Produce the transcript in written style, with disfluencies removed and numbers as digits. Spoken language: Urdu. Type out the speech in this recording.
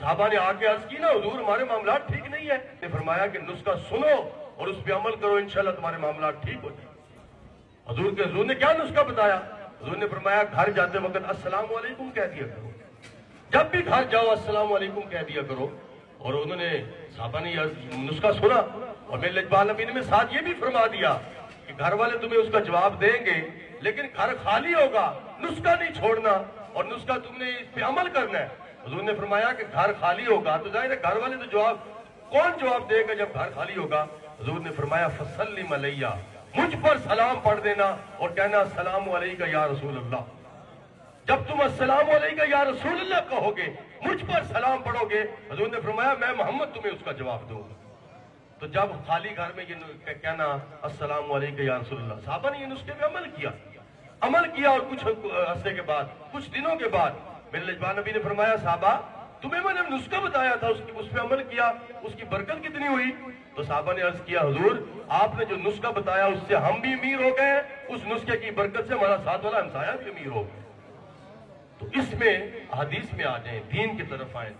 صحابہ نے آ کے عرض کی نا حضور ہمارے معاملات ٹھیک نہیں ہے. نے فرمایا کہ نسخہ سنو اور اس پہ عمل کرو، انشاءاللہ تمہارے معاملات ٹھیک ہو جائیں. حضور نے کیا نسخہ بتایا؟ حضور نے فرمایا گھر جاتے وقت السلام علیکم کہہ دیا کرو، جب بھی گھر جاؤ السلام علیکم کہہ دیا کرو. اور انہوں نے صحابہ نے یہ نسخہ سنا اور میرے لجپال نبی نے ساتھ یہ بھی فرما دیا کہ گھر والے تمہیں اس کا جواب دیں گے لیکن گھر خالی ہوگا، نسخہ نہیں چھوڑنا اور نسخہ تم نے اس پہ عمل کرنا ہے. حضور نے فرمایا کہ گھر خالی ہوگا تو ظاہر ہے گھر والے تو کون جواب دے گا جب گھر خالی ہوگا؟ حضور نے فرمایا فسلم علیہ، مجھ پر سلام پڑھ دینا اور کہنا السلام علیکہ یا رسول اللہ. جب تم السلام علیکہ یا رسول اللہ کہو گے، مجھ پر سلام پڑھو گے، حضور نے فرمایا میں محمد تمہیں اس کا جواب دوں گا. تو جب خالی گھر میں یہ کہنا السلام علیکہ یا رسول اللہ، صحابہ نے یہ نسخے پہ عمل کیا اور کچھ عرصے کے بعد، کچھ دنوں کے بعد میرے لجپال نبی نے فرمایا صحابہ تمہیں میں نے نسخہ بتایا تھا، اس پہ عمل کیا، اس کی برکت کتنی ہوئی؟ تو صحابہ نے عرض کیا حضور آپ نے جو نسخہ بتایا اس سے ہم بھی امیر ہو گئے، اس نسخے کی برکت سے ہمارا ساتھ والا ہمسایہ بھی امیر ہو گیا. تو اس میں حدیث میں آ جائیں، دین کی طرف آئیں.